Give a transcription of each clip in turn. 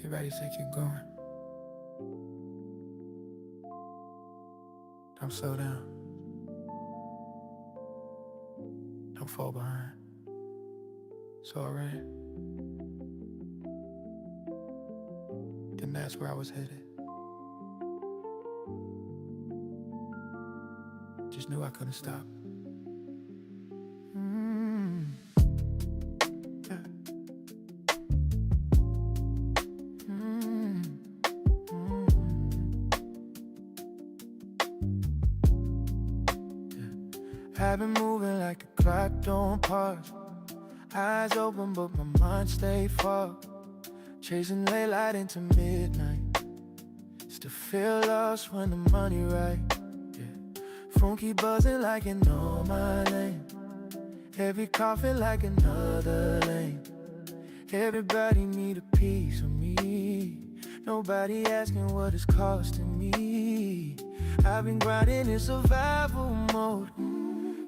Get ready to keep going. Don't slow down. Don't fall behind. It's alright. Then that's where I was headed. Just knew I couldn't stop. Yeah. I've been moving like the clock don't pause. Eyes open but my mind stay far. Chasing late light into midnight. Still feel lost when the money right. Yeah. Phone keep buzzing like it know my name. Every call feel like another lane. Everybody need a piece of me. Nobody asking what it's costing me. I've been grinding in survival mode.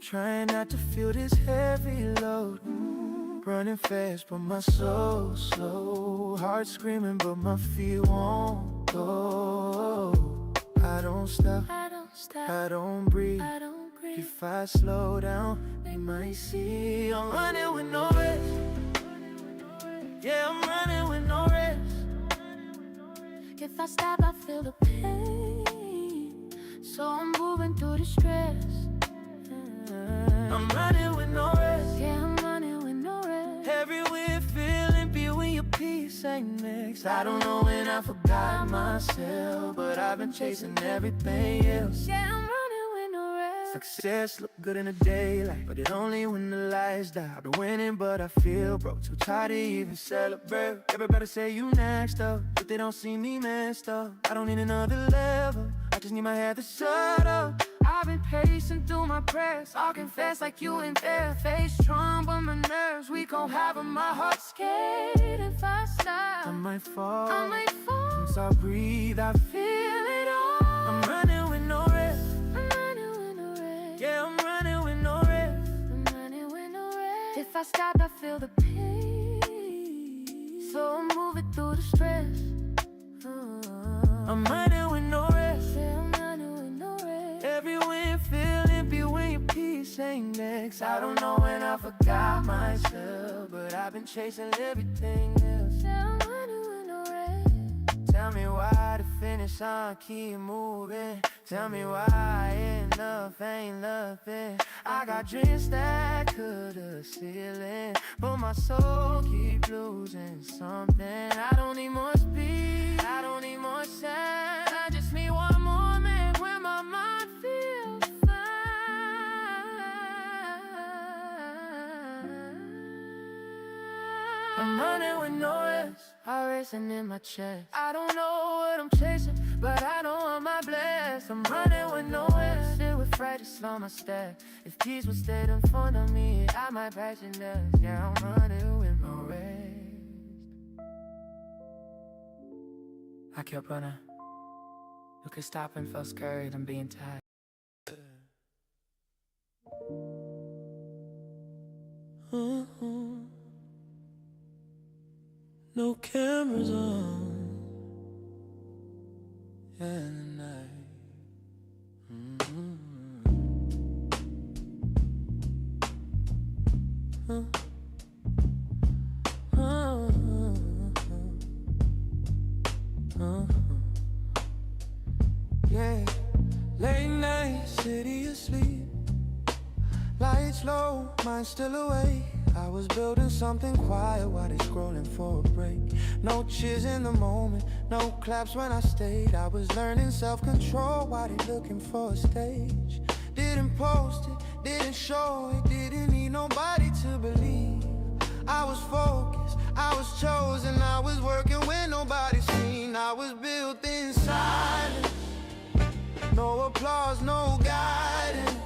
Trying not to feel this heavy load. Running fast but my soul slow. Heart screaming but my feet won't go. I don't stop, I don't breathe. If I slow down, they might see I'm running with no rest. Yeah, I'm running with no rest. If I stop, I feel the pain. So I'm moving through the stress. I'm running with no rest. Yeah, I'm running with no rest. Everywhere feeling be when your peace ain't next. I don't know when I forgot myself, but I've been chasing everything else. Yeah, I'm running with no rest. Success look good in the daylight, but it only when the lights die. I've been winning, but I feel broke, too tired to even celebrate. Everybody say you next up, but they don't see me messed up. I don't need another level, I just need my head to shut up. I've been pacing through my prayers, I'll confess like you in there. Face strong but my nerves, we gon' have 'em. My heart's Scared if I stop, I might fall. I might fall. Since I breathe, I feel it all. I'm running with no rest. I'm running with no rest. Yeah, I'm running with no rest. I'm running with no rest. If I stop, I feel the pain. So I'm moving through the stress. I'm running with no rest. Yeah, I'm running with no rest. Every wind feel empty when your peace ain't next. I don't know when I forgot myself, but I've been chasing everything else. Yeah, I'm running with no rest. Tell me why the finish line keep moving. Tell me why enough ain't nothing. I got dreams that could the ceiling, but my soul keep losing something. I don't need more speed, I don't need more shine. I just need one moment when my mind feels fine. I'm running with no rest, heart racing in my chest. I don't know what I'm chasing, but I know I'm my blessed. I'm running with no rest, filled with fright to slow my step. If peace was stayed in front of me, I might pass it next. Yeah, I'm running with no rest. I kept running, looking stopping, felt scared and being tired. No cameras on at night. Yeah, late night, city asleep. Lights low, mind still awake. I was building something quiet while they scrolling for a break. No cheers in the moment, no claps when I stayed. I was learning self-control while they looking for a stage. Didn't post it, didn't show it, didn't need nobody to believe. I was focused, I was chosen, I was working when nobody seen. I was built in silence, no applause, no guidance.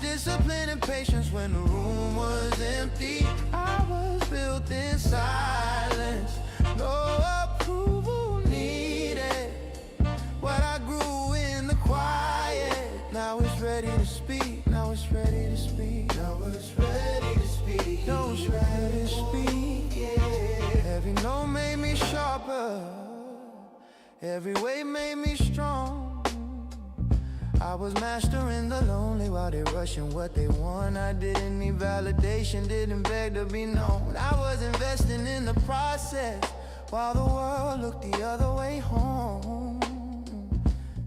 Discipline and patience when the room was empty. I was built in silence, no approval needed. What I grew in the quiet, now it's ready. ready to speak. Now it's ready to speak. Now it's ready to speak. Now it's ready to speak. Yeah. Every note made me sharper. Every way made me strong. I was mastering the lonely while they rushing what they want. I didn't need validation, didn't beg to be known. I was investing in the process while the world looked the other way home.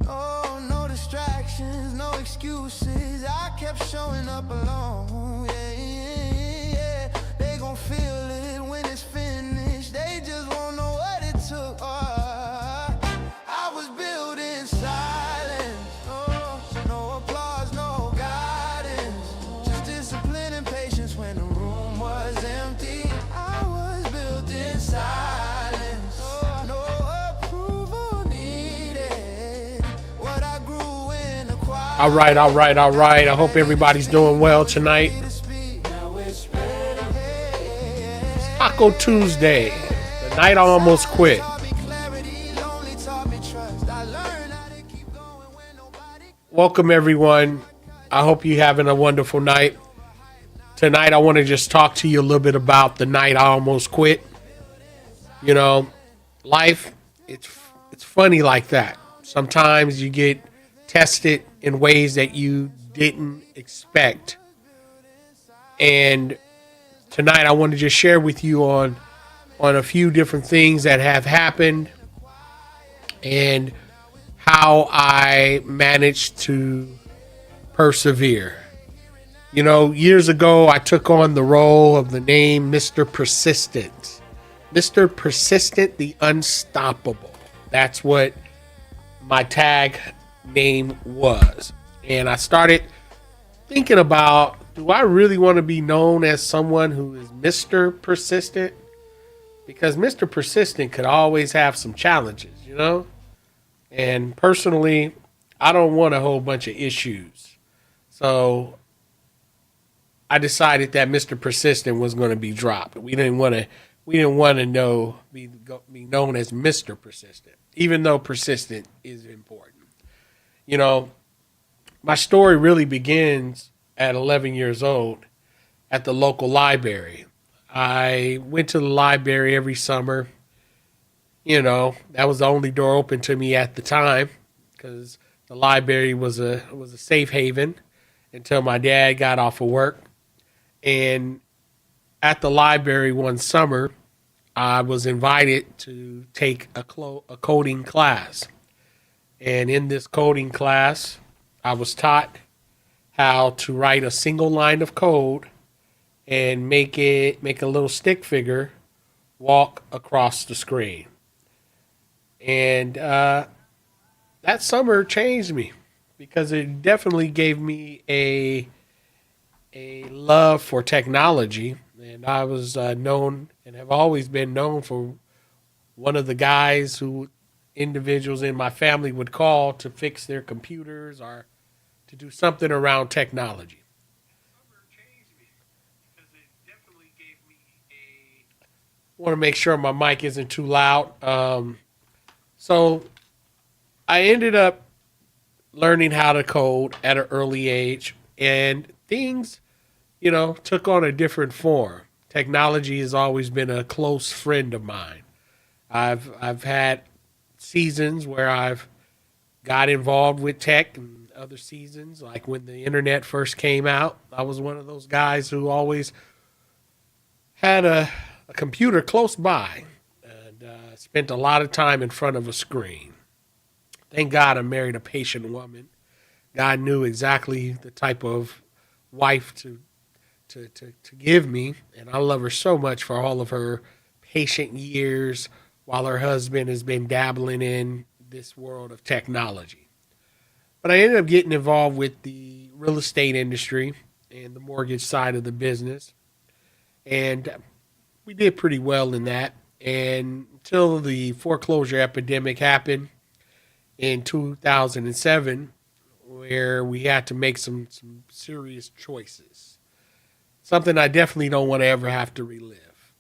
Oh, no distractions, no excuses. I kept showing up alone. Yeah. They gon' feel it when it's finished. They just won't know what it took. I was built in silence. No applause, no guidance. Just discipline and patience when the room was empty. I was built in silence. No approval needed. What I grew in the quiet. All right. I hope everybody's doing well tonight. Taco Tuesday, the night I almost quit. Welcome, everyone. I hope you're having a wonderful night. Tonight, I want to just talk to you a little bit about the night I almost quit. You know, life, it's funny like that. Sometimes you get tested in ways that you didn't expect. And tonight, I want to just share with you on a few different things that have happened and how I managed to persevere. You know, years ago, I took on the role of the name Mr. Persistent. Mr. Persistent, the Unstoppable. That's what my tag name was. And I started thinking about, do I really want to be known as someone who is Mr. Persistent? Because Mr. Persistent could always have some challenges, you know? And personally, I don't want a whole bunch of issues. So I decided that Mr. Persistent was going to be dropped. We didn't want to be known as Mr. Persistent, even though persistent is important. You know, my story really begins at 11 years old at the local library. I went to the library every summer. You know, that was the only door open to me at the time because the library was a safe haven until my dad got off of work. And at the library one summer, I was invited to take a coding class. And in this coding class, I was taught how to write a single line of code and make a little stick figure walk across the screen. And that summer changed me because it definitely gave me a love for technology. And I was known and have always been known for one of the guys who individuals in my family would call to fix their computers or to do something around technology. I want to make sure my mic isn't too loud. So I ended up learning how to code at an early age, and things, you know, took on a different form. Technology has always been a close friend of mine. I've had seasons where I've got involved with tech, and other seasons, like when the internet first came out, I was one of those guys who always had a computer close by and spent a lot of time in front of a screen. Thank God I married a patient woman. God knew exactly the type of wife to give me, and I love her so much for all of her patient years while her husband has been dabbling in this world of technology. But I ended up getting involved with the real estate industry and the mortgage side of the business, and we did pretty well in that. And until the foreclosure epidemic happened in 2007, where we had to make some serious choices. Something I definitely don't want to ever have to relive.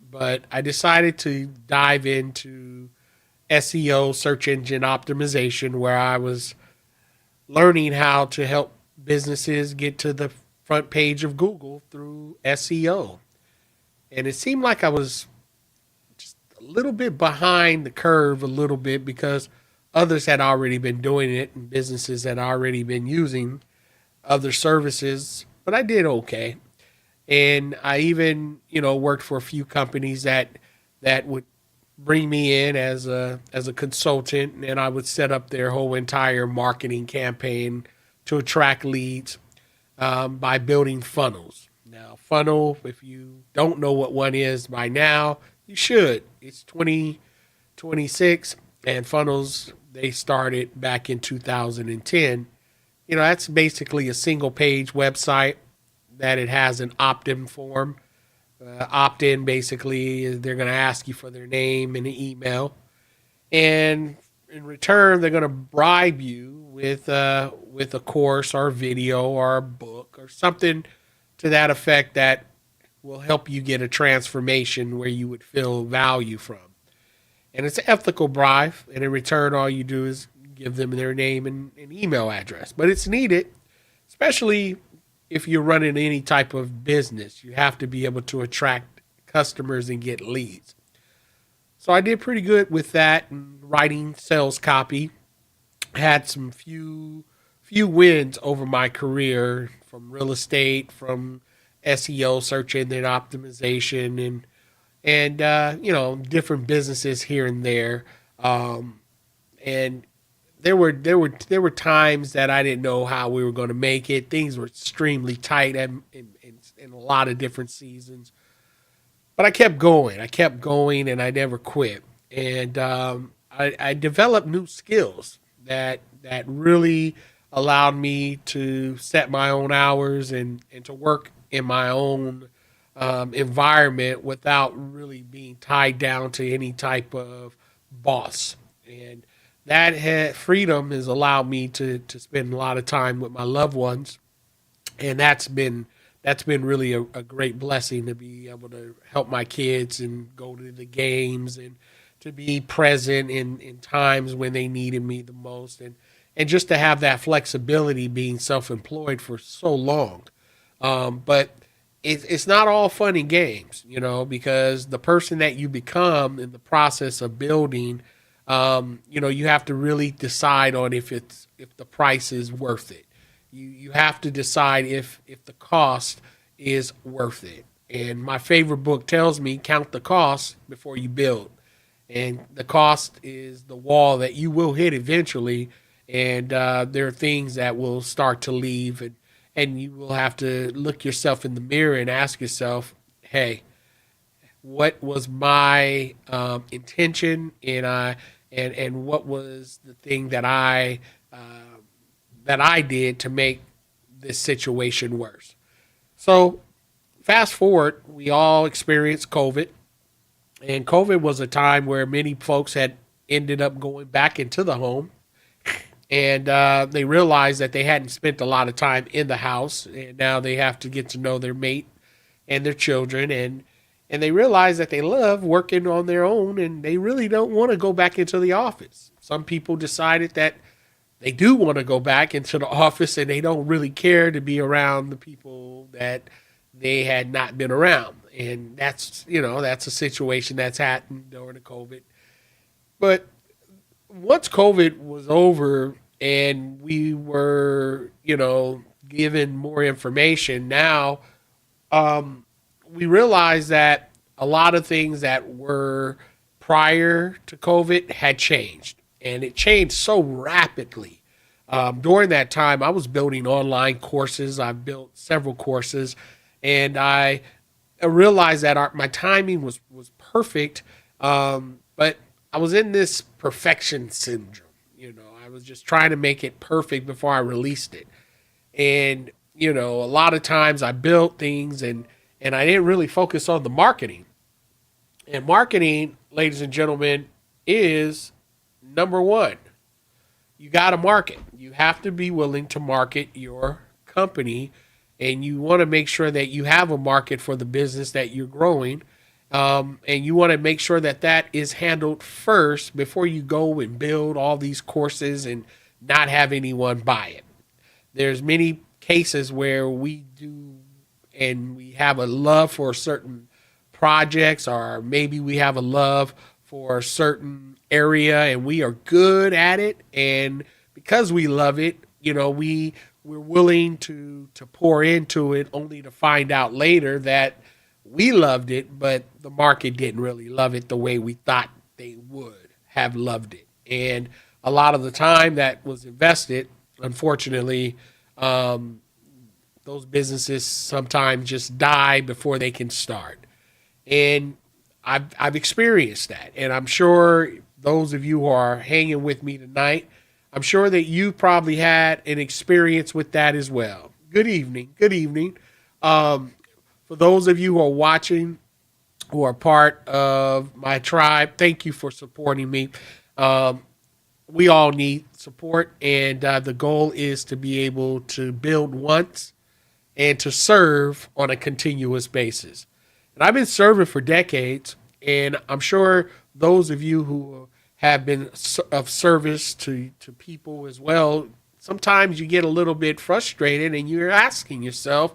But I decided to dive into SEO, search engine optimization, where I was learning how to help businesses get to the front page of Google through SEO. And it seemed like I was just a little bit behind the curve a little bit because others had already been doing it and businesses had already been using other services, but I did okay. And I even, worked for a few companies that would bring me in as a consultant, and I would set up their whole entire marketing campaign to attract leads by building funnels. Now, funnel, if you don't know what one is by now, you should. It's 2026, and funnels, they started back in 2010. That's basically a single page website that it has an opt-in form. Opt-in, basically, they're going to ask you for their name and an email. And in return, they're going to bribe you with a course or a video or a book or something to that effect that will help you get a transformation where you would feel value from. And it's an ethical bribe, and in return, all you do is give them their name and email address. But it's needed, especially if you're running any type of business. You have to be able to attract customers and get leads. So I did pretty good with that and writing sales copy. Had some few wins over my career from real estate, from SEO, search engine optimization, and different businesses here and there. And there were times that I didn't know how we were going to make it. Things were extremely tight in a lot of different seasons. But I kept going, and I never quit. And I developed new skills that really allowed me to set my own hours and to work in my own environment without really being tied down to any type of boss. And that freedom has allowed me to spend a lot of time with my loved ones. And that's been really a great blessing to be able to help my kids and go to the games and to be present in times when they needed me the most. And just to have that flexibility being self-employed for so long. But it's not all fun and games, because the person that you become in the process of building, you have to really decide on if the price is worth it. You have to decide if the cost is worth it. And my favorite book tells me count the cost before you build. And the cost is the wall that you will hit eventually. And there are things that will start to leave, and you will have to look yourself in the mirror and ask yourself, hey, what was my intention, and what was the thing that I did to make this situation worse? So fast forward, we all experienced COVID, and COVID was a time where many folks had ended up going back into the home. And they realized that they hadn't spent a lot of time in the house, and now they have to get to know their mate and their children, and they realize that they love working on their own, and they really don't want to go back into the office. Some people decided that they do want to go back into the office, and they don't really care to be around the people that they had not been around. And that's a situation that's happened during the COVID. But once COVID was over and we were, given more information, now we realized that a lot of things that were prior to COVID had changed, and it changed so rapidly. During that time, I was building online courses. I built several courses, and I realized that my timing was perfect, but I was in this perfection syndrome. I was just trying to make it perfect before I released it. And, a lot of times I built things and I didn't really focus on the marketing. And marketing, ladies and gentlemen, is number one. You got to market. You have to be willing to market your company, and you want to make sure that you have a market for the business that you're growing. And you want to make sure that is handled first before you go and build all these courses and not have anyone buy it. There's many cases where we do and we have a love for certain projects, or maybe we have a love for a certain area and we are good at it, and because we love it, we're willing to pour into it, only to find out later that we loved it, but the market didn't really love it the way we thought they would have loved it. And a lot of the time that was invested, unfortunately, those businesses sometimes just die before they can start. And I've experienced that. And I'm sure those of you who are hanging with me tonight, I'm sure that you probably had an experience with that as well. Good evening. Good evening. For those of you who are watching, who are part of my tribe, thank you for supporting me. We all need support, and the goal is to be able to build once and to serve on a continuous basis. And I've been serving for decades, and I'm sure those of you who have been of service to people as well, sometimes you get a little bit frustrated and you're asking yourself,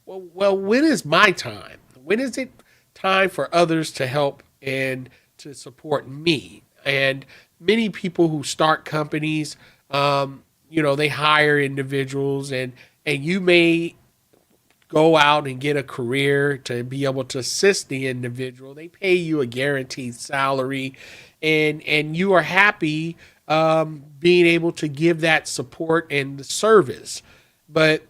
well, when is my time? When is it time for others to help and to support me? And many people who start companies, they hire individuals, and you may go out and get a career to be able to assist the individual. They pay you a guaranteed salary, and you are happy being able to give that support and the service. But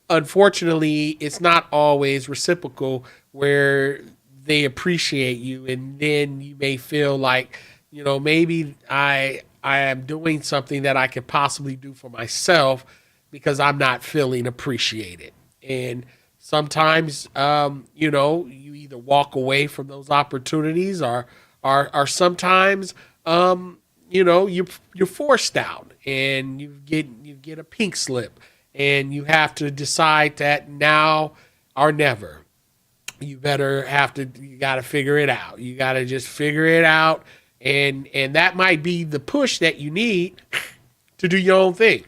unfortunately, it's not always reciprocal where they appreciate you, and then you may feel like, maybe I am doing something that I could possibly do for myself because I'm not feeling appreciated. And sometimes, you either walk away from those opportunities, or sometimes, you're forced out, and you get a pink slip, and you have to decide that now or never. You got to figure it out. You got to just figure it out. And that might be the push that you need to do your own thing.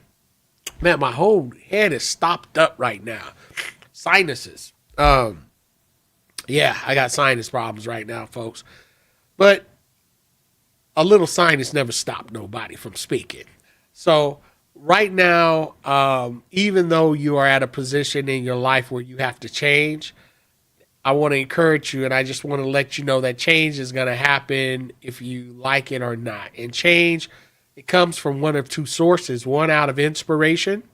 Man, my whole head is stopped up right now. Sinuses. I got sinus problems right now, folks. But a little sinus never stopped nobody from speaking. So right now, even though you are at a position in your life where you have to change, I want to encourage you, and I just want to let you know that change is going to happen if you like it or not. And change, it comes from one of two sources, one out of inspiration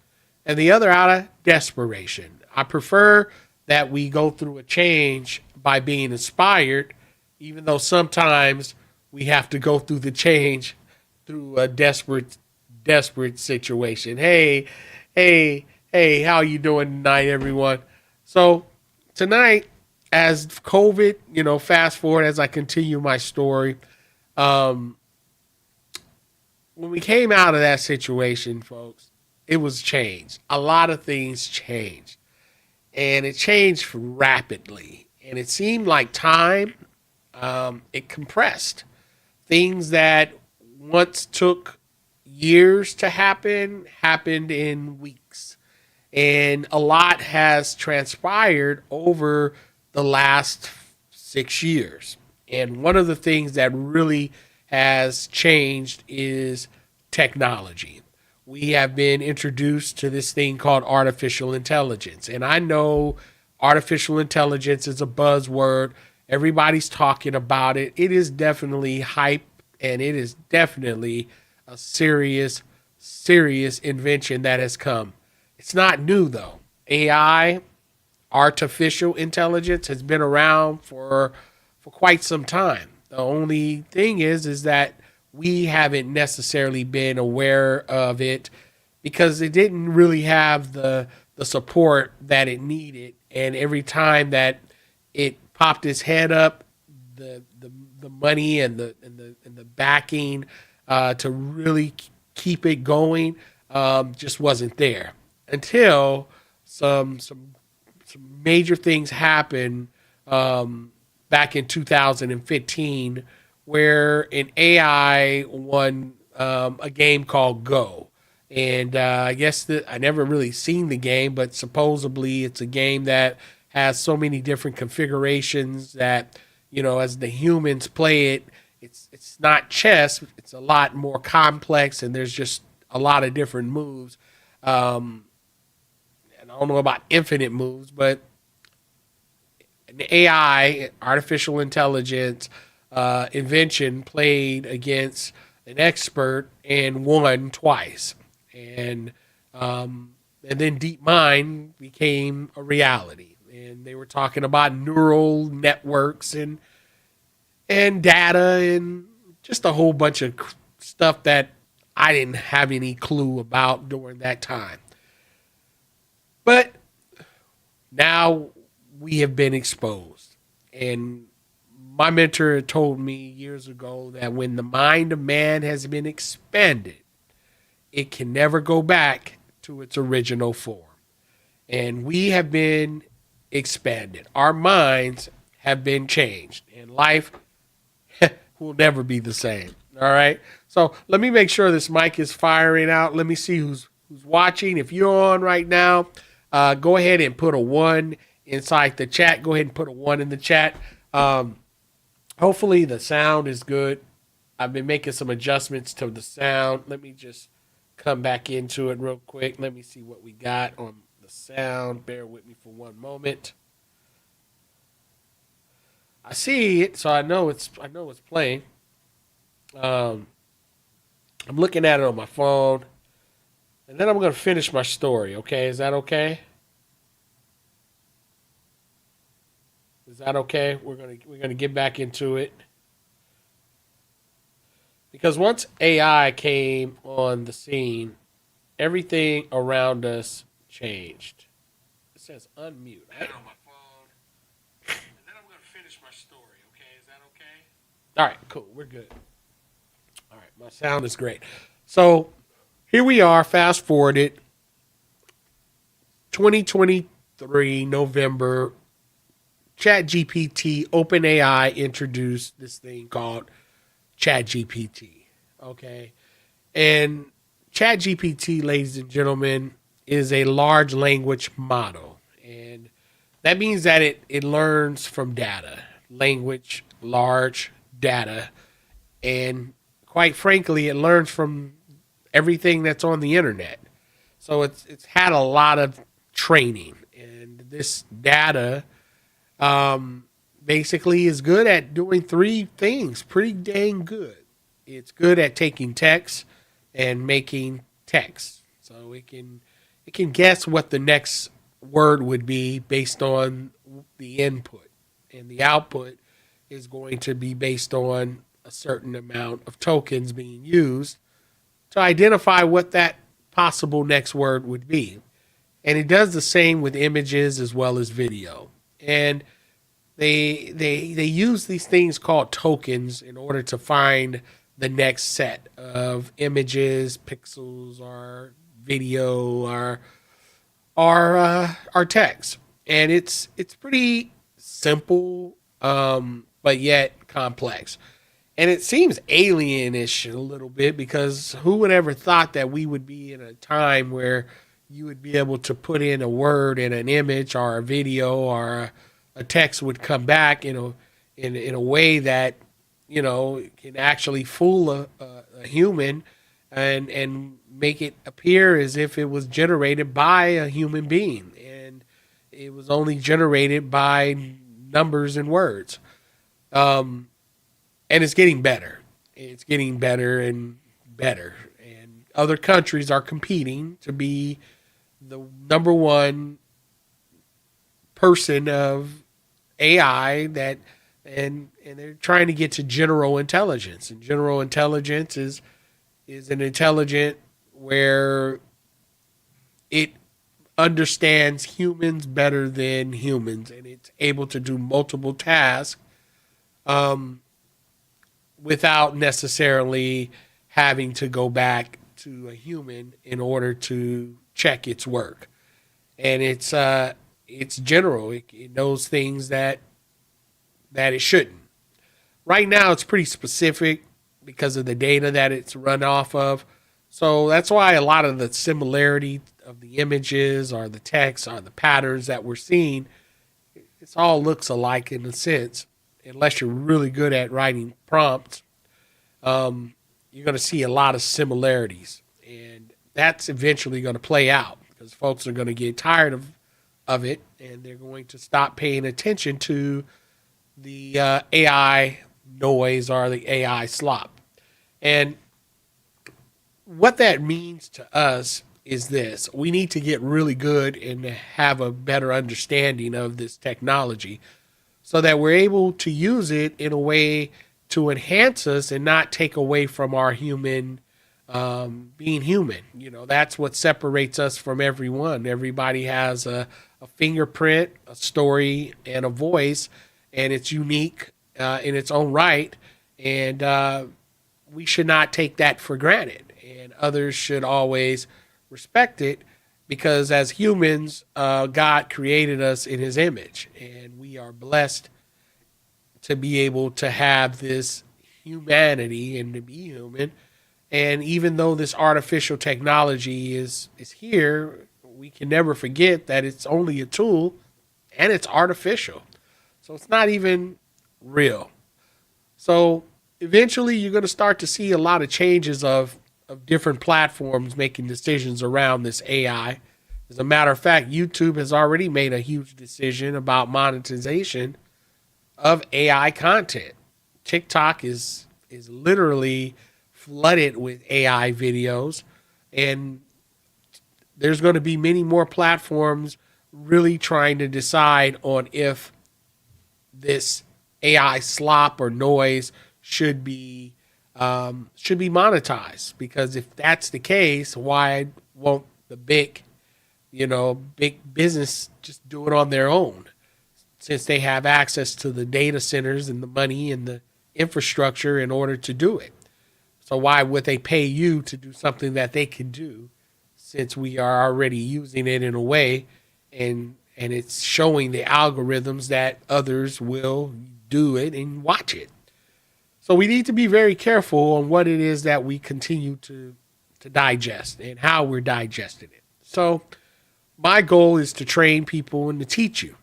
and the other out of desperation. I prefer that we go through a change by being inspired, even though sometimes we have to go through the change through a desperate situation. Hey, how you doing tonight, everyone? So tonight, as COVID, fast forward as I continue my story, when we came out of that situation, folks, it was changed. A lot of things changed, and it changed rapidly, and it seemed like time, it compressed. Things that once took years to happen happened in weeks, and a lot has transpired over the last 6 years. And one of the things that really has changed is technology. We have been introduced to this thing called artificial intelligence. And I know artificial intelligence is a buzzword. Everybody's talking about it. It is definitely hype, and it is definitely a serious invention that has come. It's not new though. AI, artificial intelligence, has been around for quite some time. The only thing is that we haven't necessarily been aware of it because it didn't really have the support that it needed. And every time that it popped its head up, the money and the backing to really keep it going just wasn't there until some major things happened back in 2015, where an AI won a game called Go. And I guess that I never really seen the game, but supposedly it's a game that has so many different configurations that, as the humans play it, it's not chess. It's a lot more complex, and there's just a lot of different moves. And I don't know about infinite moves, but an AI, artificial intelligence invention, played against an expert and won twice. And and then DeepMind became a reality. And they were talking about neural networks and data and just a whole bunch of stuff that I didn't have any clue about during that time. But now we have been exposed. And my mentor told me years ago that when the mind of man has been expanded, it can never go back to its original form. And we have been expanded. Our minds have been changed. And life will never be the same. All right. So let me make sure this mic is firing out. Let me see who's watching. If you're on right now, go ahead and put a 1 inside the chat. Go ahead and put a 1 in the chat. Hopefully the sound is good. I've been making some adjustments to the sound. Let me just come back into it real quick. Let me see what we got on the sound. Bear with me for one moment. I see it, so I know it's playing. I'm looking at it on my phone, and then I'm going to finish my story. Okay, is that okay? Is that okay? We're gonna get back into it, because once AI came on the scene, everything around us changed. It says unmute. I had it on my phone, and then I'm gonna finish my story. Okay, is that okay? All right, cool. We're good. All right, my sound is great. So here we are. Fast forwarded. 2023 November. ChatGPT, OpenAI introduced this thing called ChatGPT. Okay. And ChatGPT, ladies and gentlemen, is a large language model. And that means that it learns from data, language, large data. And quite frankly, it learns from everything that's on the internet. So it's had a lot of training. And this data basically is good at doing 3 things pretty dang good. It's good at taking text and making text. So it can guess what the next word would be based on the input. And the output is going to be based on a certain amount of tokens being used to identify what that possible next word would be. And it does the same with images as well as video. And they use these things called tokens in order to find the next set of images, pixels, or video, or text. And it's pretty simple, but yet complex. And it seems alienish a little bit, because who would ever thought that we would be in a time where you would be able to put in a word in an image or a video, or a text would come back in a way that can actually fool a human and make it appear as if it was generated by a human being, and it was only generated by numbers and words. And it's getting better. It's getting better and better. And other countries are competing to be the number one person of AI and they're trying to get to general intelligence. And general intelligence is an intelligent where it understands humans better than humans, and it's able to do multiple tasks without necessarily having to go back to a human in order to check its work. And it's general. It knows things that it shouldn't. Right now, it's pretty specific because of the data that it's run off of. So that's why a lot of the similarity of the images or the text or the patterns that we're seeing, it all looks alike in a sense. Unless you're really good at writing prompts, you're going to see a lot of similarities. And that's eventually going to play out because folks are going to get tired of it and they're going to stop paying attention to the AI noise or the AI slop. And what that means to us is this: we need to get really good and have a better understanding of this technology so that we're able to use it in a way to enhance us and not take away from our human being human. You know, that's what separates us from everyone. Everybody has a fingerprint, a story, and a voice, and it's unique in its own right. And we should not take that for granted. And others should always respect it because as humans, God created us in his image, and we are blessed to be able to have this humanity and to be human. And even though this artificial technology is here, we can never forget that it's only a tool and it's artificial. So it's not even real. So eventually you're going to start to see a lot of changes of different platforms making decisions around this AI. As a matter of fact, YouTube has already made a huge decision about monetization of AI content. TikTok is literally flooded with AI videos, and there's going to be many more platforms really trying to decide on if this AI slop or noise should be monetized. Because if that's the case, why won't the big business just do it on their own? Since they have access to the data centers and the money and the infrastructure in order to do it. So why would they pay you to do something that they can do, since we are already using it in a way and it's showing the algorithms that others will do it and watch it. So we need to be very careful on what it is that we continue to digest and how we're digesting it. So my goal is to train people and to teach you.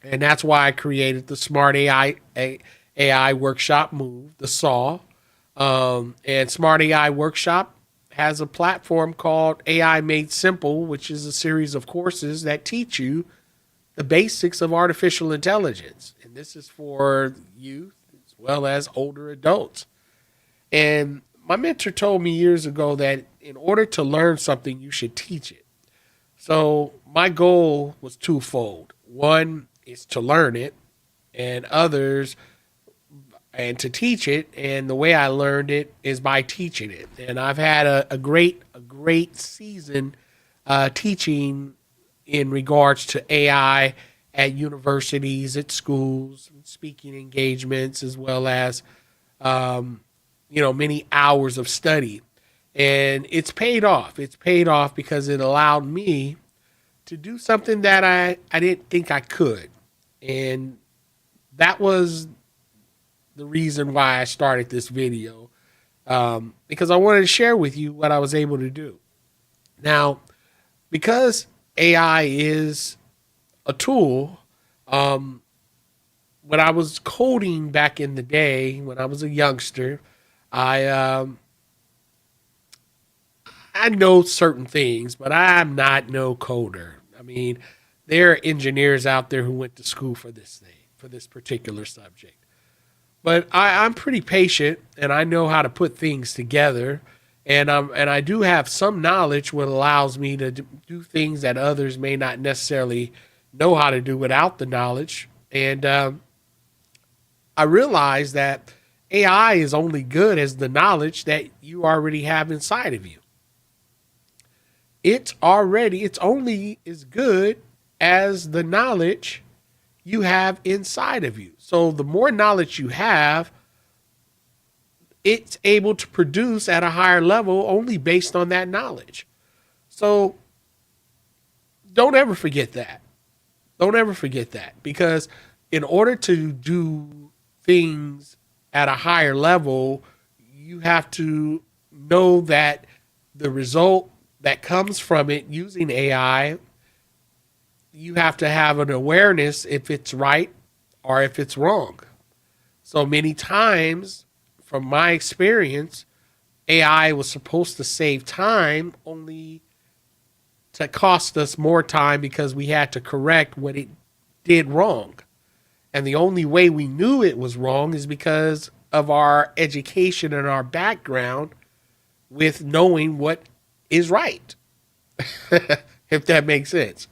And that's why I created the Smart AI Workshop Move, the SAW. And Smart AI Workshop has a platform called AI Made Simple, which is a series of courses that teach you the basics of artificial intelligence. And this is for youth as well as older adults. And my mentor told me years ago that in order to learn something, you should teach it. So my goal was twofold. One is to learn it, and to teach it. And the way I learned it is by teaching it. And I've had a great season teaching in regards to AI at universities, at schools, speaking engagements, as well as many hours of study. And it's paid off. It's paid off because it allowed me to do something that I didn't think I could. And that was the reason why I started this video, because I wanted to share with you what I was able to do. Now, because AI is a tool, when I was coding back in the day, when I was a youngster, I know certain things, but I'm not no coder. I mean, there are engineers out there who went to school for this thing, for this particular subject. But I'm pretty patient, and I know how to put things together, and I do have some knowledge, what allows me to do things that others may not necessarily know how to do without the knowledge. And I realize that AI is only good as the knowledge that you already have inside of you. It's only as good as the knowledge you have inside of you. So the more knowledge you have, it's able to produce at a higher level only based on that knowledge. So don't ever forget that. Don't ever forget that, because in order to do things at a higher level, you have to know that the result that comes from it using AI, you have to have an awareness if it's right or if it's wrong. So many times, from my experience, AI was supposed to save time only to cost us more time because we had to correct what it did wrong. And the only way we knew it was wrong is because of our education and our background with knowing what is right, if that makes sense.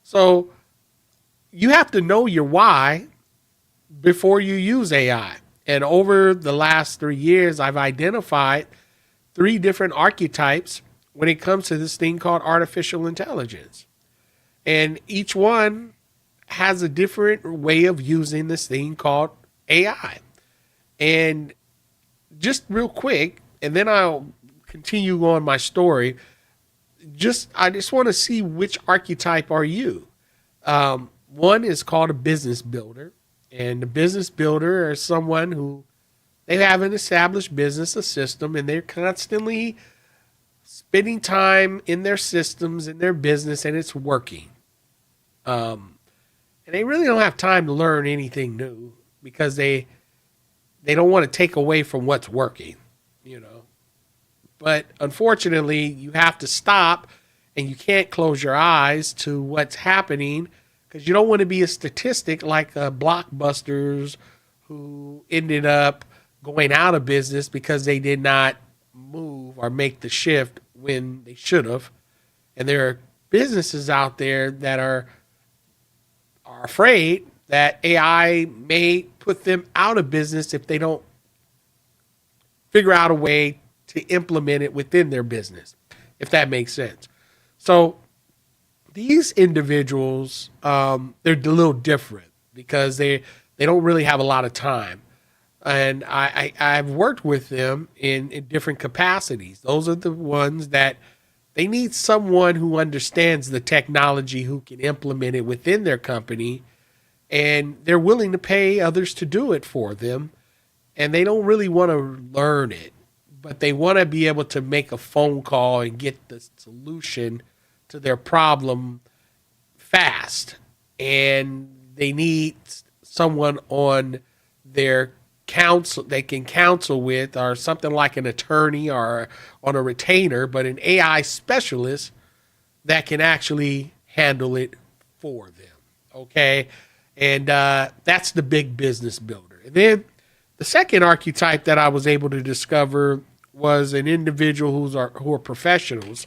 So you have to know your why before you use AI. And over the last 3 years, I've identified 3 different archetypes when it comes to this thing called artificial intelligence. And each one has a different way of using this thing called AI. And just real quick, and then I'll continue on my story. I just want to see which archetype are you. One is called a business builder, and the business builder is someone who they have an established business, a system, and they're constantly spending time in their systems, in their business, and it's working. And they really don't have time to learn anything new because they don't want to take away from what's working, you know. But unfortunately, you have to stop and you can't close your eyes to what's happening because you don't want to be a statistic like Blockbusters, who ended up going out of business because they did not move or make the shift when they should have. And there are businesses out there that are afraid that AI may put them out of business if they don't figure out a way to implement it within their business, if that makes sense. So these individuals, they're a little different because they don't really have a lot of time. And I've worked with them in different capacities. Those are the ones that they need someone who understands the technology, who can implement it within their company, and they're willing to pay others to do it for them. And they don't really want to learn it, but they want to be able to make a phone call and get the solution to their problem fast. And they need someone on their counsel they can counsel with, or something like an attorney or on a retainer, but an AI specialist that can actually handle it for them. Okay. And that's the big business builder. And then the second archetype that I was able to discover was an individual who are professionals.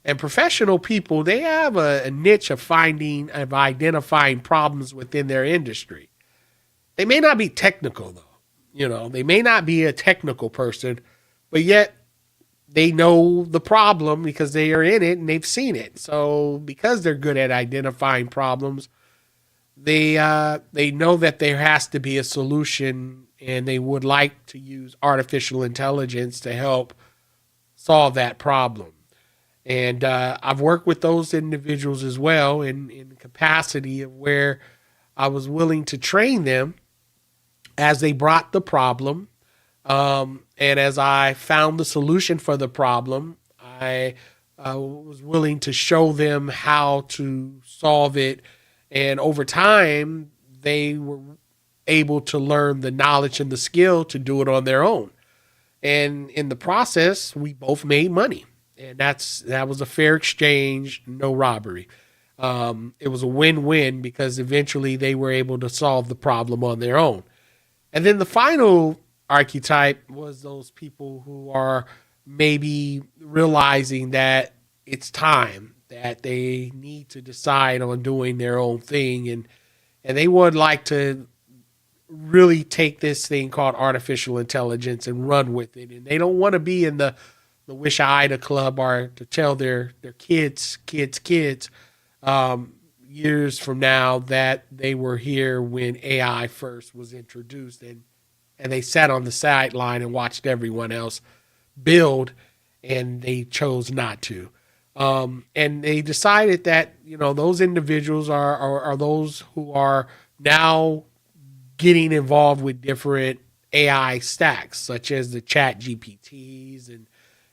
And professional people, they have a niche of identifying problems within their industry. They may not be technical though. You know, they may not be a technical person, but yet they know the problem because they are in it and they've seen it. So because they're good at identifying problems, they know that there has to be a solution, and they would like to use artificial intelligence to help solve that problem. And I've worked with those individuals as well in capacity of where I was willing to train them as they brought the problem. And as I found the solution for the problem, I was willing to show them how to solve it. And over time, they were able to learn the knowledge and the skill to do it on their own. And in the process, we both made money. And that was a fair exchange, no robbery. It was a win-win because eventually they were able to solve the problem on their own. And then the final archetype was those people who are maybe realizing that it's time, that they need to decide on doing their own thing. And they would like to really take this thing called artificial intelligence and run with it. And they don't want to be in the Wish I Ida Club or to tell their kids, years from now that they were here when AI first was introduced, and they sat on the sideline and watched everyone else build, and they chose not to. And they decided that, you know, those individuals are those who are now getting involved with different AI stacks, such as the Chat GPTs, and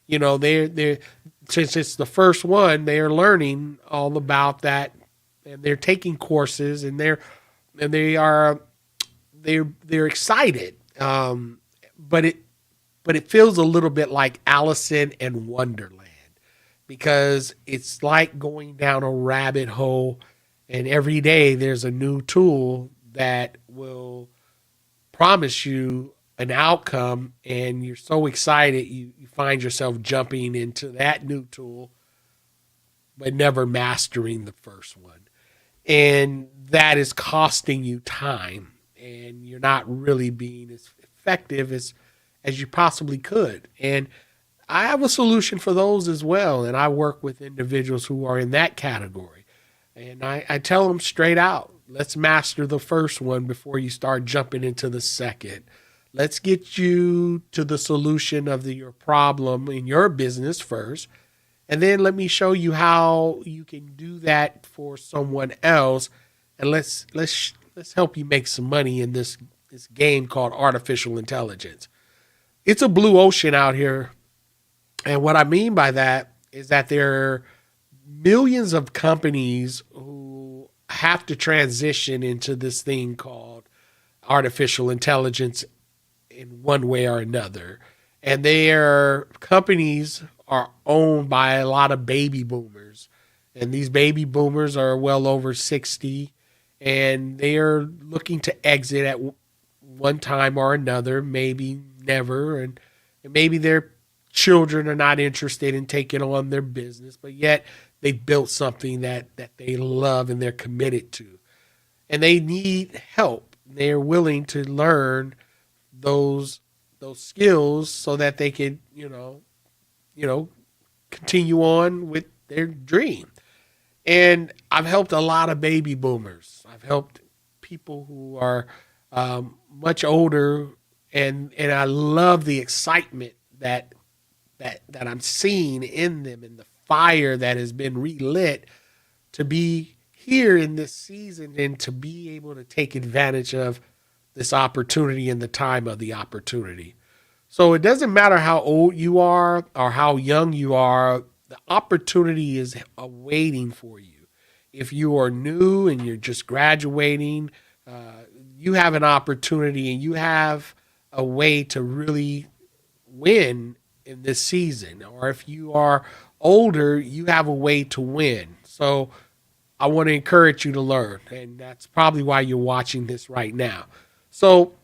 you know, they're since it's the first one, they are learning all about that, and they're taking courses, and they're excited. But it feels a little bit like Allison in Wonderland, because it's like going down a rabbit hole, and every day there's a new tool that will promise you an outcome, and you're so excited you find yourself jumping into that new tool but never mastering the first one, and that is costing you time, and you're not really being as effective as you possibly could. And I have a solution for those as well, and I work with individuals who are in that category, and I tell them straight out, let's master the first one before you start jumping into the second. Let's get you to the solution of your problem in your business first. And then let me show you how you can do that for someone else. And let's help you make some money in this game called artificial intelligence. It's a blue ocean out here. And what I mean by that is that there are millions of companies who have to transition into this thing called artificial intelligence in one way or another. And their companies are owned by a lot of baby boomers. And these baby boomers are well over 60, and they are looking to exit at one time or another, maybe never. And maybe their children are not interested in taking on their business, but yet they built something that they love and they're committed to. And they need help. They're willing to learn those skills so that they can, continue on with their dream. And I've helped a lot of baby boomers. I've helped people who are much older, and I love the excitement that I'm seeing in them, and the fire that has been relit to be here in this season and to be able to take advantage of this opportunity and the time of the opportunity. So it doesn't matter how old you are or how young you are, the opportunity is awaiting for you. If you are new and you're just graduating, you have an opportunity, and you have a way to really win in this season. Or if you are older, you have a way to win. So I want to encourage you to learn, and that's probably why you're watching this right now. So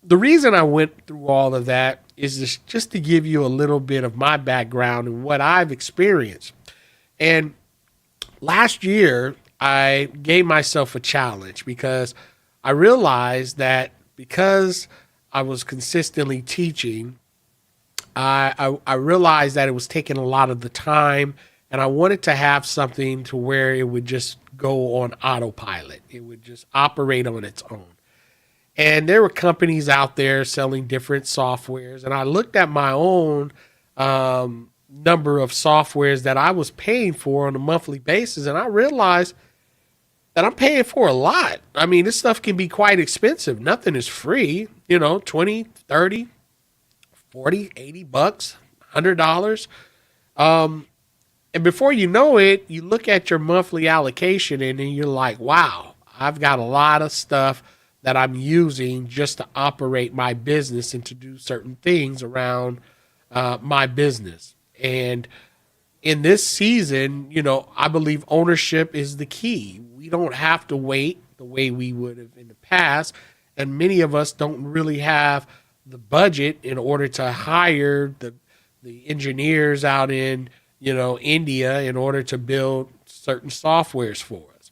the reason I went through all of that is just to give you a little bit of my background and what I've experienced. And last year, I gave myself a challenge because I realized that because I was consistently teaching, I realized that it was taking a lot of the time, and I wanted to have something to where it would just go on autopilot. It would just operate on its own. And there were companies out there selling different softwares, and I looked at my own number of softwares that I was paying for on a monthly basis, and I realized that I'm paying for a lot. I mean, this stuff can be quite expensive. Nothing is free, 20, 30, 40, 80 bucks, $100. And before you know it, you look at your monthly allocation and then you're like, wow, I've got a lot of stuff that I'm using just to operate my business and to do certain things around my business. And in this season, I believe ownership is the key. We don't have to wait the way we would have in the past. And many of us don't really have the budget in order to hire the engineers out in, India in order to build certain softwares for us.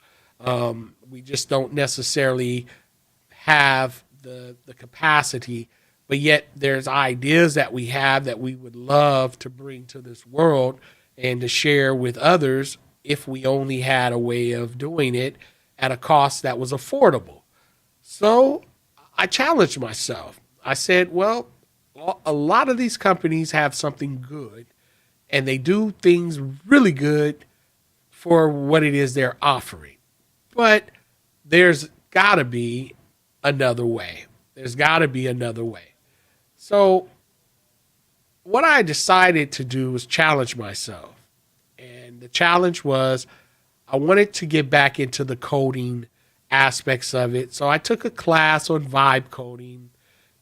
We just don't necessarily have the capacity, but yet there's ideas that we have that we would love to bring to this world and to share with others if we only had a way of doing it at a cost that was affordable. So I challenged myself. I said, well, a lot of these companies have something good, and they do things really good for what it is they're offering. But there's got to be another way. There's got to be another way. So what I decided to do was challenge myself. And the challenge was I wanted to get back into the coding aspects of it. So I took a class on vibe coding,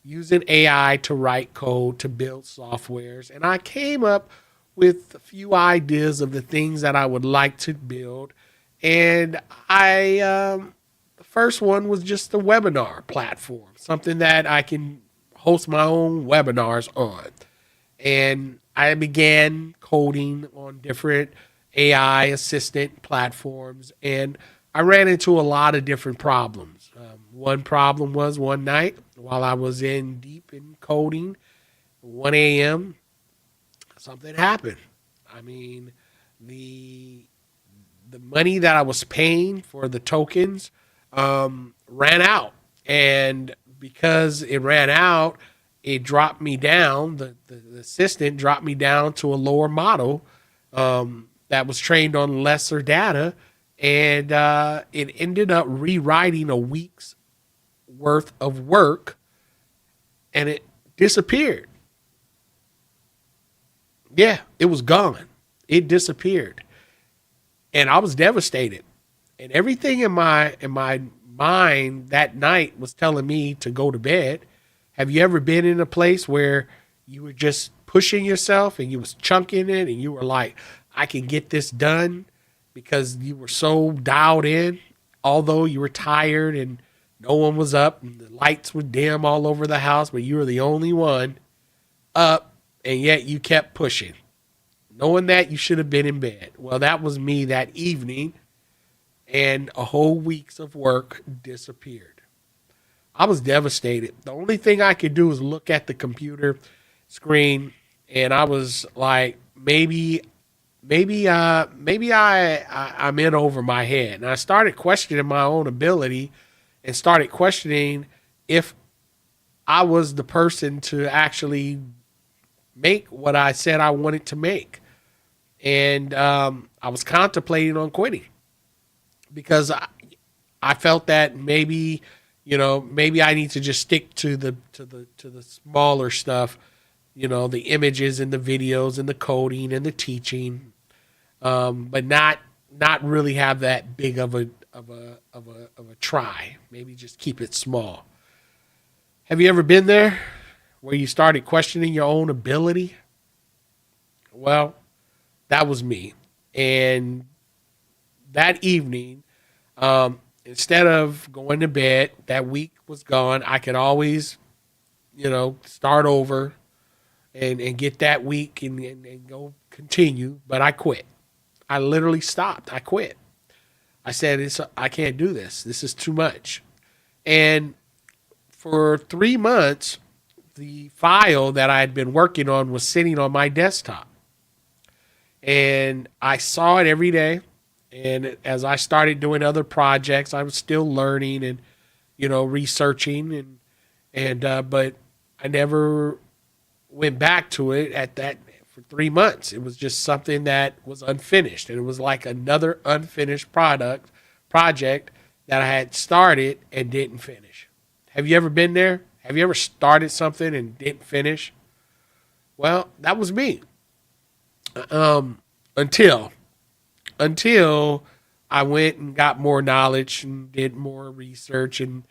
using AI to write code to build softwares. And I came up with a few ideas of the things that I would like to build. And the first one was just a webinar platform, something that I can host my own webinars on. And I began coding on different AI assistant platforms, and I ran into a lot of different problems. One problem was one night while I was in deep in coding, 1 a.m., something happened. I mean, the money that I was paying for the tokens ran out, and because it ran out, it dropped me down. The assistant dropped me down to a lower model that was trained on lesser data, and it ended up rewriting a week's worth of work, and it disappeared. Yeah, it was gone. It disappeared, and I was devastated. And everything in my mind that night was telling me to go to bed. Have you ever been in a place where you were just pushing yourself and you was chunking it and you were like, I can get this done, because you were so dialed in, although you were tired and no one was up and the lights were dim all over the house, but you were the only one up, and yet you kept pushing, knowing that you should have been in bed. Well, that was me that evening, and a whole week's of work disappeared. I was devastated. The only thing I could do was look at the computer screen, and I was like, maybe I'm in over my head. And I started questioning my own ability, and started questioning if I was the person to actually make what I said I wanted to make. And I was contemplating on quitting, because I felt that maybe I need to just stick to the smaller stuff, the images and the videos and the coding and the teaching, but not really have that big of a try. Maybe just keep it small. Have you ever been there where you started questioning your own ability? Well, that was me. And that evening, instead of going to bed, that week was gone. I could always, start over and get that week and go continue. But I quit. I literally stopped. I quit. I said, I can't do this. This is too much. And for 3 months, the file that I had been working on was sitting on my desktop. And I saw it every day. And as I started doing other projects, I was still learning and, researching but I never went back to it at that for 3 months. It was just something that was unfinished, and it was like another unfinished project that I had started and didn't finish. Have you ever been there? Have you ever started something and didn't finish? Well, that was me. Until I went and got more knowledge and did more research, and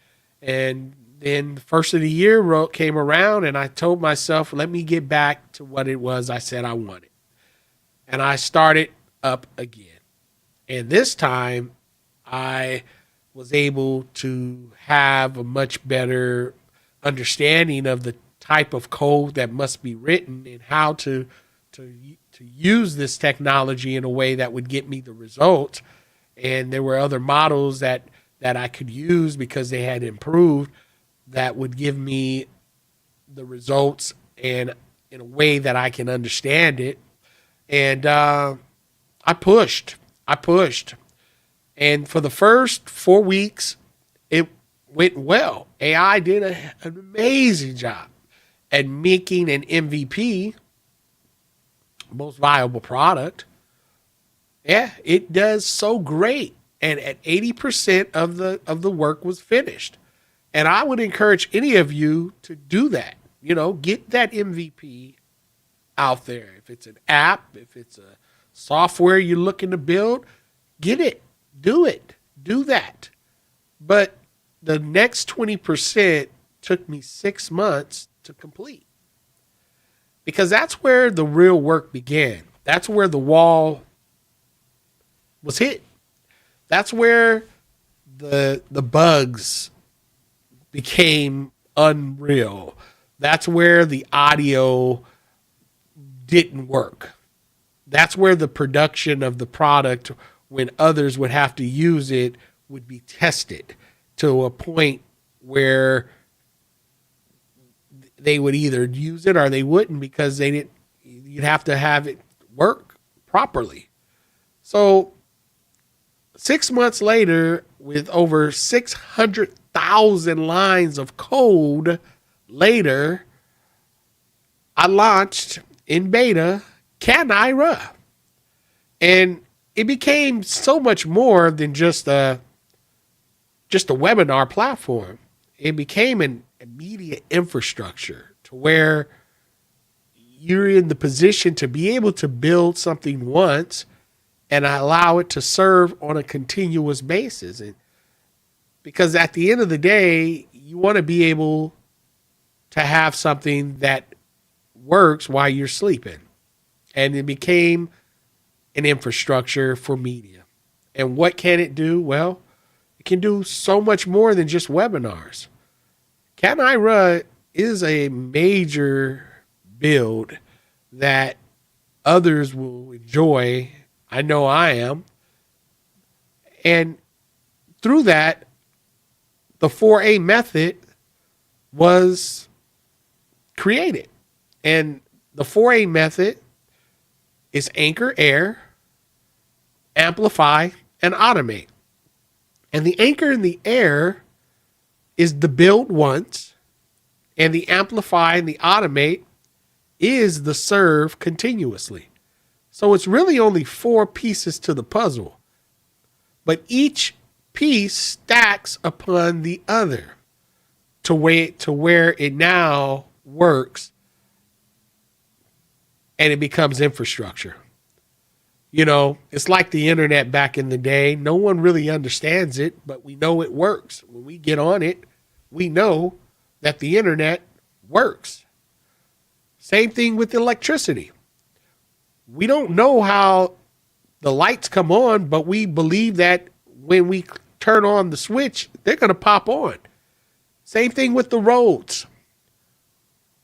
then the first of the year came around, and I told myself, let me get back to what it was I said I wanted. And I started up again. And this time I was able to have a much better understanding of the type of code that must be written and how to use this technology in a way that would get me the results. And there were other models that I could use because they had improved that would give me the results and in a way that I can understand it. And I pushed. And for the first 4 weeks, it went well. AI did an amazing job at making an MVP, most viable product. Yeah, it does so great. And at 80% of the work was finished. And I would encourage any of you to do that. Get that MVP out there. If it's an app, if it's a software you're looking to build, get it, do that. But the next 20% took me 6 months to complete, because that's where the real work began. That's where the wall was hit. That's where the bugs became unreal. That's where the audio didn't work. That's where the production of the product, when others would have to use it, would be tested to a point where they would either use it or they wouldn't, because they didn't. You'd have to have it work properly. So 6 months later, with over 600,000 lines of code later, I launched in beta Kanai. And it became so much more than just a webinar platform. It became an immediate infrastructure to where you're in the position to be able to build something once and allow it to serve on a continuous basis. And because at the end of the day, you want to be able to have something that works while you're sleeping. And it became an infrastructure for media. And what can it do? Well, it can do so much more than just webinars. Kanai is a major build that others will enjoy. I know I am. And through that, the 4A method was created. And the 4A method is anchor, air, amplify, and automate. And the anchor and the air is the build once, and the amplify and the automate is the serve continuously. So it's really only 4 pieces to the puzzle, but each piece stacks upon the other to where it now works and it becomes infrastructure. You know, it's like the internet back in the day. No one really understands it, but we know it works. When we get on it, we know that the internet works. Same thing with electricity. We don't know how the lights come on, but we believe that when we turn on the switch, they're going to pop on. Same thing with the roads.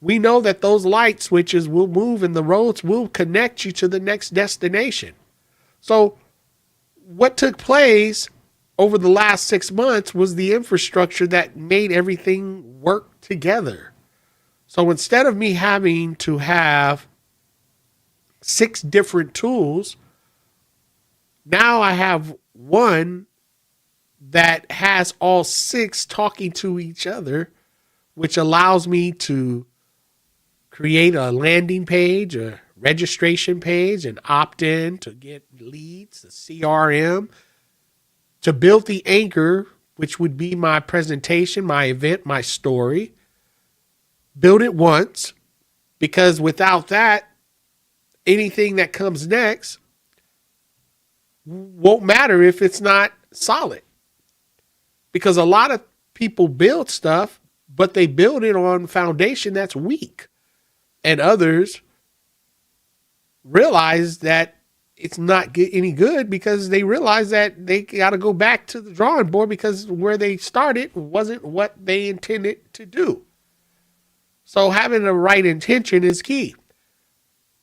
We know that those light switches will move and the roads will connect you to the next destination. So what took place over the last 6 months was the infrastructure that made everything work together. So instead of me having to have 6 different tools, now I have one that has all 6 talking to each other, which allows me to create a landing page, a registration page, an opt-in to get leads, a CRM, to build the anchor, which would be my presentation, my event, my story. Build it once, because without that, anything that comes next won't matter if it's not solid. Because a lot of people build stuff, but they build it on foundation that's weak. And others realize that it's not any good because they realize that they got to go back to the drawing board because where they started wasn't what they intended to do. So having the right intention is key.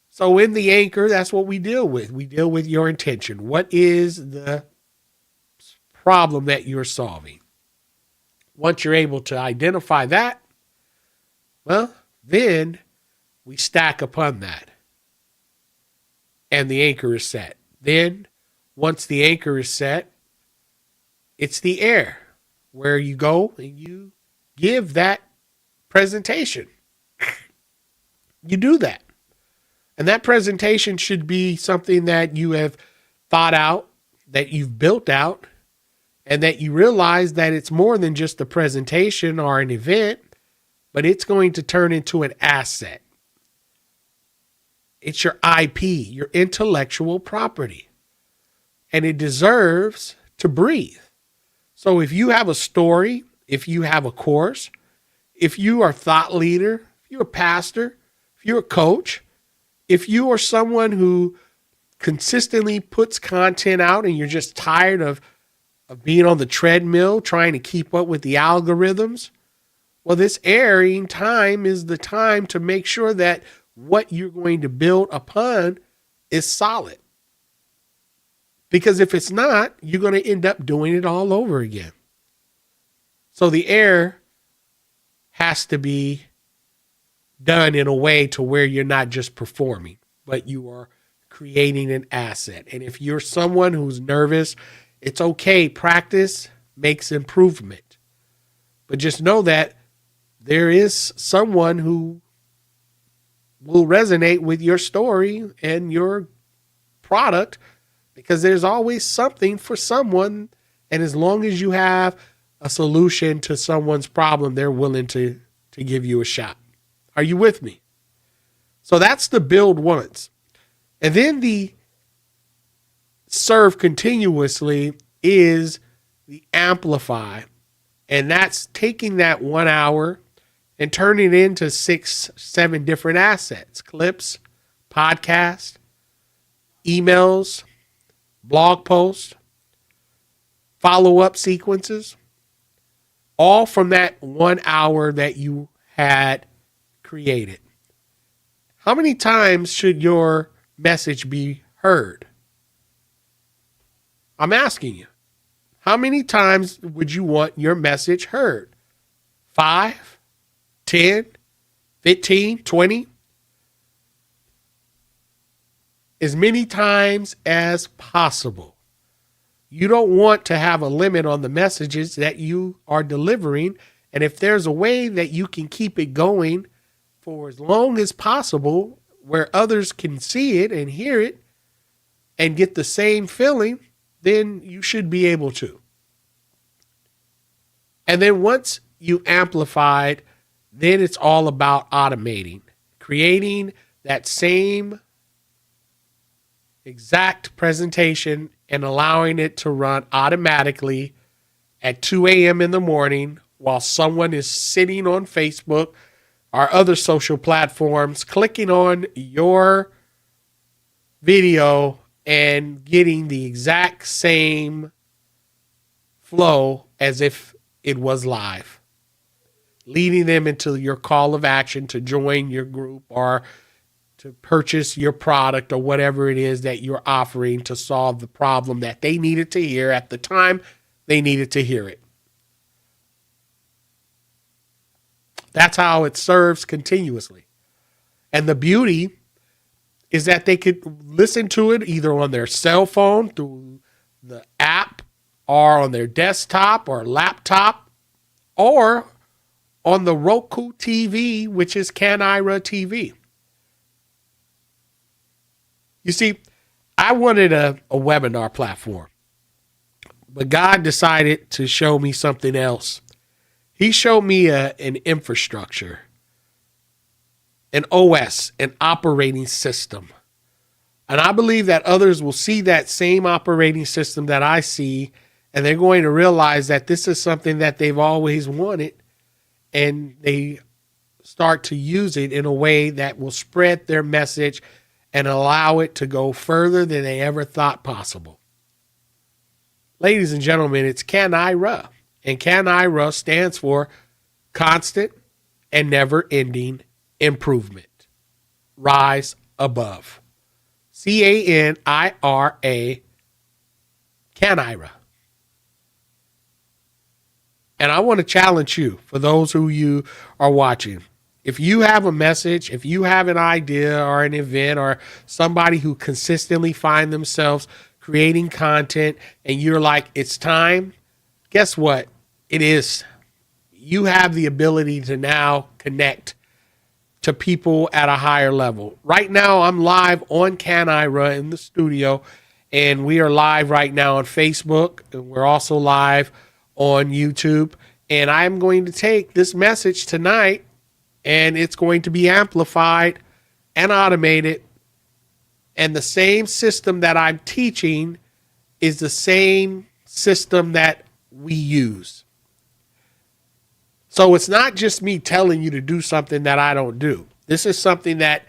So in the anchor, that's what we deal with. We deal with your intention. What is the problem that you're solving? Once you're able to identify that, well, then we stack upon that. And the anchor is set. Then, once the anchor is set, it's the air where you go and you give that presentation. You do that. And that presentation should be something that you have thought out, that you've built out, and that you realize that it's more than just a presentation or an event, but it's going to turn into an asset. It's your IP, your intellectual property. And it deserves to breathe. So if you have a story, if you have a course, if you are a thought leader, if you're a pastor, if you're a coach, if you are someone who consistently puts content out and you're just tired of being on the treadmill trying to keep up with the algorithms, well, this airing time is the time to make sure that what you're going to build upon is solid. Because if it's not, you're going to end up doing it all over again. So the air has to be done in a way to where you're not just performing, but you are creating an asset. And if you're someone who's nervous, it's okay. Practice makes improvement. But just know that there is someone who will resonate with your story and your product, because there's always something for someone. And as long as you have a solution to someone's problem, they're willing to give you a shot. Are you with me? So that's the build once. And then the serve continuously is the amplify. And that's taking that 1 hour and turning it into 6, 7 different assets: clips, podcasts, emails, blog posts, follow-up sequences, all from that 1 hour that you had created. How many times should your message be heard? I'm asking you. How many times would you want your message heard? 5, 10, 15, 20? As many times as possible. You don't want to have a limit on the messages that you are delivering. And if there's a way that you can keep it going for as long as possible, where others can see it and hear it and get the same feeling, then you should be able to. And then once you amplified, then it's all about automating, creating that same exact presentation and allowing it to run automatically at 2 a.m. in the morning while someone is sitting on Facebook or other social platforms, clicking on your video and getting the exact same flow as if it was live, leading them into your call of action to join your group or to purchase your product or whatever it is that you're offering to solve the problem that they needed to hear at the time they needed to hear it. That's how it serves continuously. And the beauty is that they could listen to it either on their cell phone through the app or on their desktop or laptop or on the Roku TV, which is Canira TV. You see, I wanted a webinar platform, but God decided to show me something else. He showed me an infrastructure, an OS, an operating system. And I believe that others will see that same operating system that I see, and they're going to realize that this is something that they've always wanted, and they start to use it in a way that will spread their message and allow it to go further than they ever thought possible. Ladies and gentlemen, it's Canira. And Canira stands for constant and never-ending improvement. Rise above. Canira. Canira. And I want to challenge you, for those who you are watching. If you have a message, if you have an idea or an event or somebody who consistently find themselves creating content and you're like, it's time, guess what? It is. You have the ability to now connect to people at a higher level. Right now, I'm live on Canira in the studio, and we are live right now on Facebook, and we're also live on YouTube. And I'm going to take this message tonight, and it's going to be amplified and automated And the same system that I'm teaching is the same system that we use. So it's not just me telling you to do something that I don't do. This is something that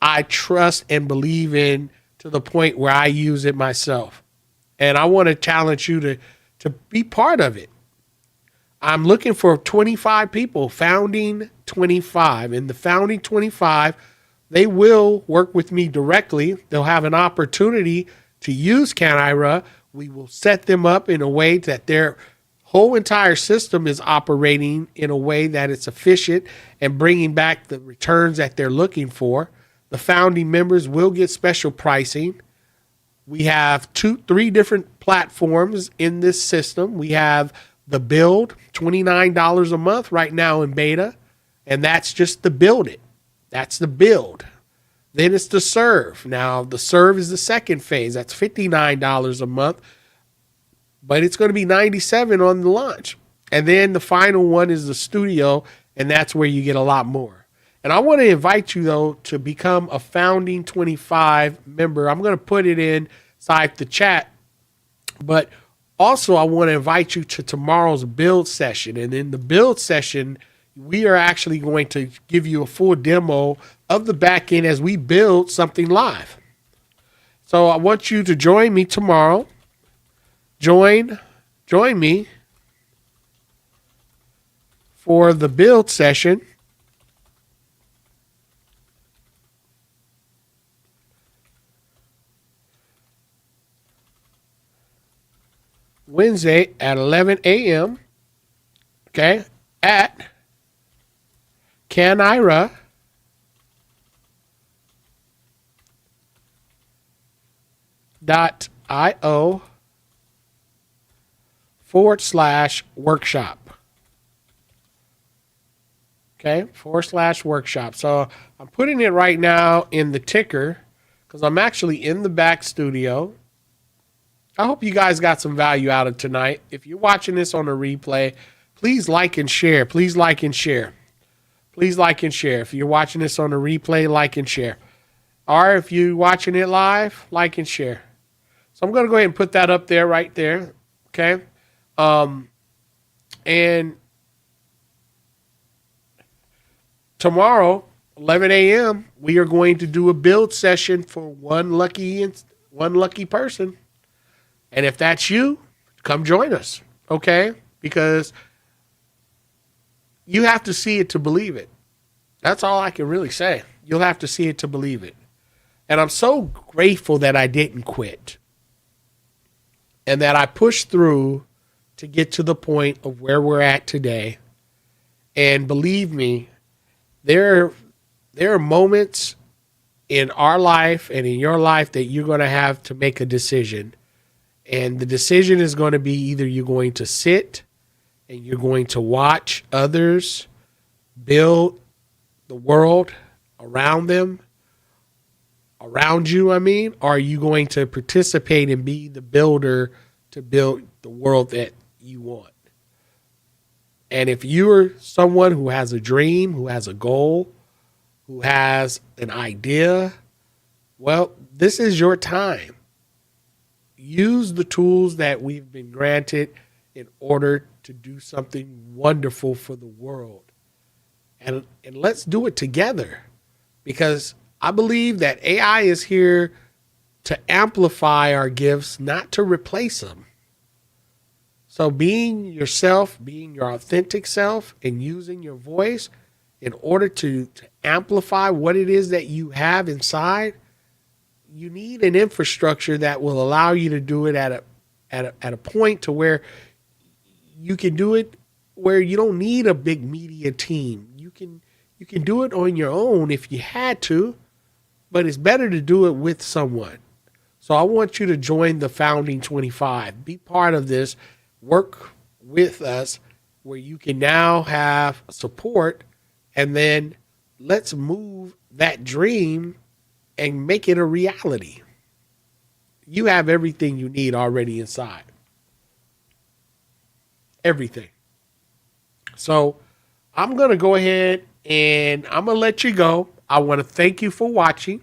I trust and believe in to the point where I use it myself. And I want to challenge you to be part of it. I'm looking for 25 people, founding 25. And the founding 25, they will work with me directly. They'll have an opportunity to use Canira. We will set them up in a way that their whole entire system is operating in a way that it's efficient and bringing back the returns that they're looking for. The founding members will get special pricing. We have 3 different platforms in this system. We have the build, $29 a month right now in beta, and that's just to build it. That's the build. Then it's the serve. Now, the serve is the second phase. That's $59 a month, but it's going to be $97 on the launch. And then the final one is the studio, and that's where you get a lot more. And I want to invite you, though, to become a Founding 25 member. I'm going to put it inside the chat, but also I want to invite you to tomorrow's build session. And in the build session, we are actually going to give you a full demo of the back end as we build something live. So I want you to join me tomorrow. Join me for the build session. Wednesday at 11 a.m. Okay, at Canira.io/workshop. Okay, /workshop. So I'm putting it right now in the ticker because I'm actually in the back studio. I hope you guys got some value out of tonight. If you're watching this on a replay, please like and share. Please like and share. Please like and share. If you're watching this on a replay, like and share. Or if you're watching it live, like and share. So I'm going to go ahead and put that up there, right there. Okay. And tomorrow, 11 a.m., we are going to do a build session for one lucky person. And if that's you, come join us, okay? Because you have to see it to believe it. That's all I can really say. You'll have to see it to believe it. And I'm so grateful that I didn't quit and that I pushed through to get to the point of where we're at today. And believe me, there are moments in our life and in your life that you're going to have to make a decision. And the decision is going to be either you're going to sit and you're going to watch others build the world around you, or are you going to participate and be the builder to build the world that you want? And if you're someone who has a dream, who has a goal, who has an idea, well, this is your time. Use the tools that we've been granted in order to do something wonderful for the world. And let's do it together, because I believe that AI is here to amplify our gifts, not to replace them. So being yourself, being your authentic self, and using your voice in order to amplify what it is that you have inside, you need an infrastructure that will allow you to do it at a point to where you can do it where you don't need a big media team. You can do it on your own if you had to, but it's better to do it with someone. So I want you to join the Founding 25. Be part of this. Work with us where you can now have support, and then let's move that dream and make it a reality. You have everything you need already inside. Everything. So I'm going to go ahead and I'm going to let you go. I want to thank you for watching.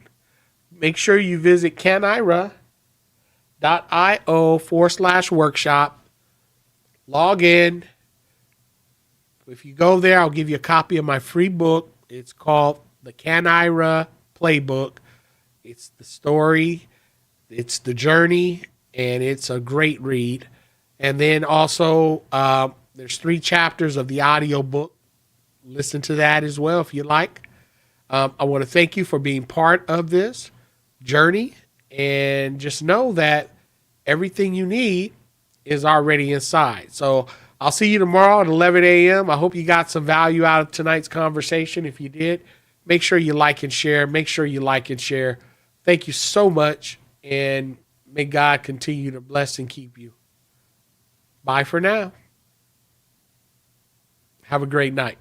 make sure you visit canira.io/workshop. Log in. If you go there, I'll give you a copy of my free book. It's called The Canira Playbook. It's the story, it's the journey, and it's a great read. And then also, there's 3 chapters of the audio book. Listen to that as well if you like. I want to thank you for being part of this journey, and just know that everything you need is already inside. So I'll see you tomorrow at 11 a.m. I hope you got some value out of tonight's conversation. If you did, make sure you like and share. Make sure you like and share. Thank you so much, and may God continue to bless and keep you. Bye for now. Have a great night.